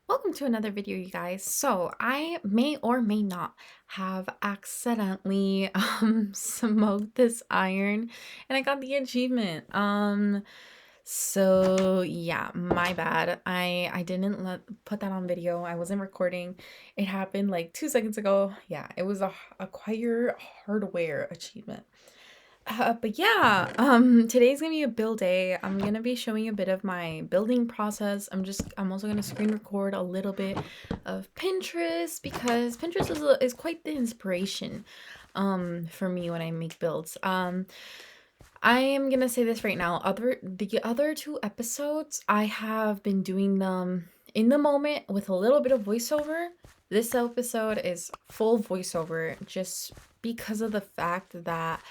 Welcome to another video, you guys. So I may or may not have accidentally smoked this iron and I got the achievement. So yeah, my bad. I didn't put that on video. I wasn't recording. It happened like 2 seconds ago. Yeah, it was a acquire hardware achievement. But yeah, today's gonna be a build day. I'm gonna be showing a bit of my building process. I'm also gonna screen record a little bit of Pinterest because Pinterest is quite the inspiration, for me when I make builds. I am gonna say this right now. The other two episodes, I have been doing them in the moment with a little bit of voiceover. This episode is full voiceover just because of the fact that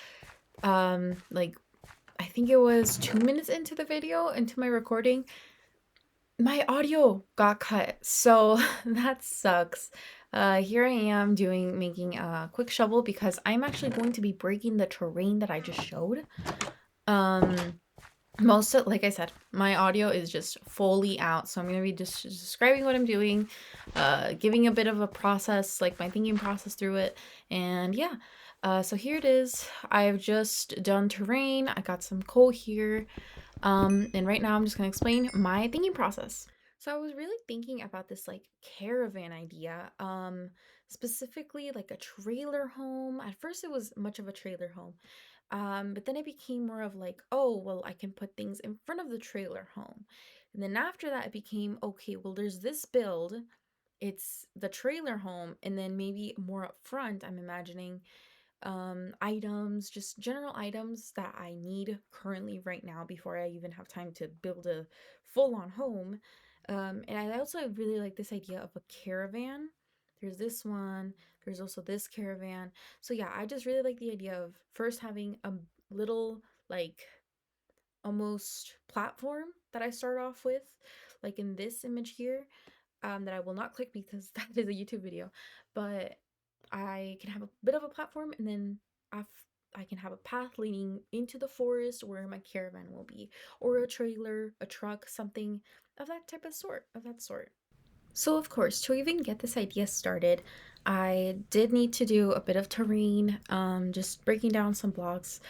like I think it was 2 minutes into the video, into my recording, my audio got cut. So that sucks. Here I am making a quick shovel because I'm actually going to be breaking the terrain that I just showed. Um, like I said, my audio is just fully out. So I'm going to be just describing what I'm doing, giving a bit of a process, like my thinking process through it. And yeah, so here it is. I've just done terrain. I got some coal here. And right now I'm just gonna explain my thinking process. So I was really thinking about this like caravan idea, specifically like a trailer home. At first it was much of a trailer home. But then it became more of like, oh, well, I can put things in front of the trailer home. And then after that it became, okay, well, there's this build. It's the trailer home, and then maybe more up front, I'm imagining items, just general items that I need currently right now before I even have time to build a full-on home. And I also really like this idea of a caravan. There's this one, there's also this caravan. So yeah, I just really like the idea of first having a little like almost platform that I start off with, like in this image here, that I will not click because that is a YouTube video, but I can have a bit of a platform, and then I can have a path leading into the forest where my caravan will be, or a trailer, a truck, something of that type of sort. So of course, to even get this idea started, I did need to do a bit of terrain, just breaking down some blocks.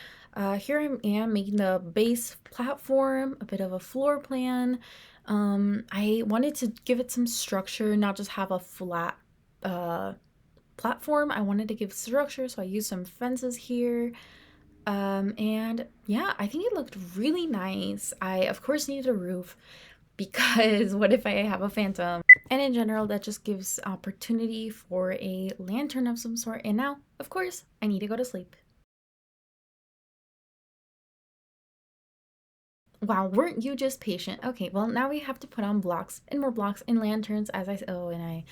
Here I am making the base platform, a bit of a floor plan. I wanted to give it some structure, not just have a flat platform. I wanted to give structure, so I used some fences here. And yeah, I think it looked really nice. I, of course, needed a roof because what if I have a phantom? And in general, that just gives opportunity for a lantern of some sort. And now, of course, I need to go to sleep. Wow, weren't you just patient? Okay, well, now we have to put on blocks and more blocks and lanterns as I, oh, and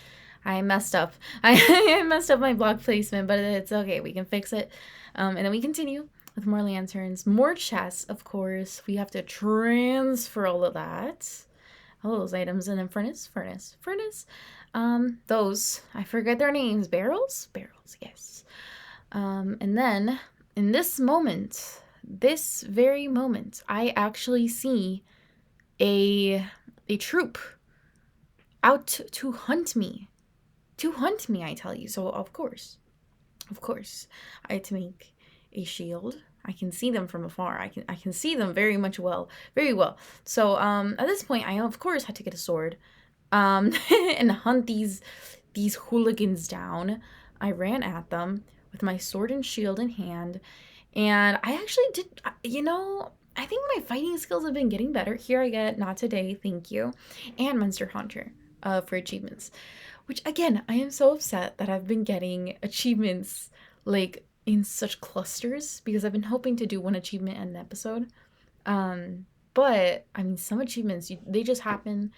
I messed up. I messed up my block placement, but it's okay. We can fix it. And then we continue with more lanterns, more chests, of course. We have to transfer all of that. All those items. And then furnace. Those, I forget their names. Barrels? Barrels, yes. And then in this very moment, I actually see a troop out to hunt me. To hunt me, I tell you. So of course, I had to make a shield. I can see them from afar. I can see them very well. So at this point, I of course had to get a sword, and hunt these hooligans down. I ran at them with my sword and shield in hand, and I actually did. I think my fighting skills have been getting better. Here I get not today, thank you, and Monster Hunter, for achievements. Which again, I am so upset that I've been getting achievements like in such clusters because I've been hoping to do one achievement in an episode. But I mean, some achievements they just happen.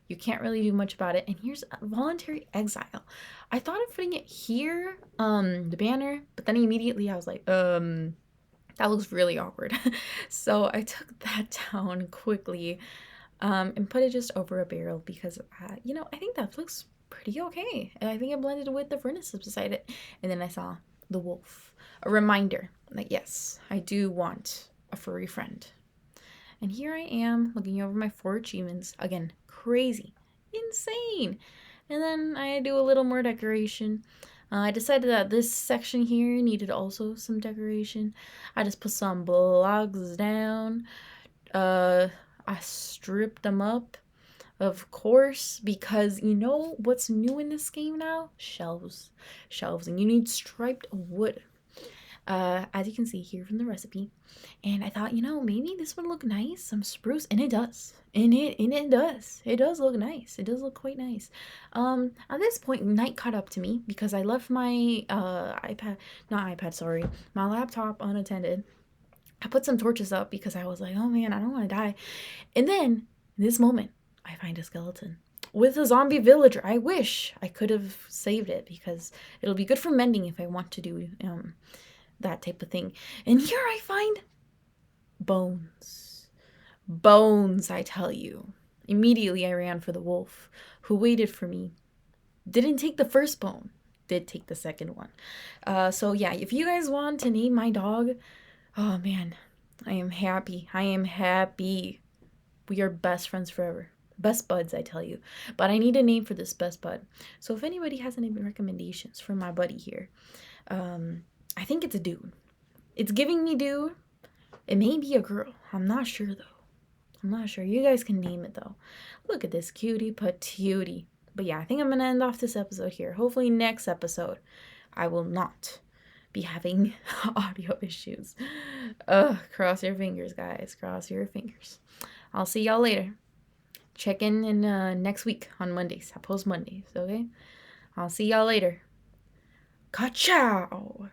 You can't really do much about it. And here's Voluntary Exile. I thought of putting it here, the banner, but then immediately I was like, that looks really awkward. So I took that down quickly, and put it just over a barrel because, I think that looks pretty okay. And I think it blended with the furnace beside it. And then I saw the wolf. A reminder that yes, I do want a furry friend. And here I am looking over my 4 achievements. Again, crazy. Insane. And then I do a little more decoration. I decided that this section here needed also some decoration. I just put some blocks down. I stripped them up, of course, because you know what's new in this game now? Shelves. Shelves. And you need striped wood. As you can see here from the recipe. And I thought, maybe this would look nice, some spruce, and it does. And it does. It does look nice. It does look quite nice. At this point, night caught up to me because I left my my laptop unattended. I put some torches up because I was like, oh man, I don't want to die. And then, in this moment, I find a skeleton with a zombie villager. I wish I could have saved it because it'll be good for mending if I want to do that type of thing. And here I find bones. Bones, I tell you. Immediately I ran for the wolf, who waited for me. Didn't take the first bone, did take the second one. So yeah, if you guys want to name my dog, oh man, I am happy. I am happy. We are best friends forever. Best buds, I tell you. But I need a name for this best bud. So if anybody has any recommendations for my buddy here, I think it's a dude. It's giving me dude. It may be a girl. I'm not sure though. I'm not sure. You guys can name it though. Look at this cutie patootie. But yeah, I think I'm going to end off this episode here. Hopefully next episode I will not be having audio issues. Cross your fingers, guys. Cross your fingers. I'll see y'all later. Check in next week on Mondays. I post Mondays, okay? I'll see y'all later. Ka-chow!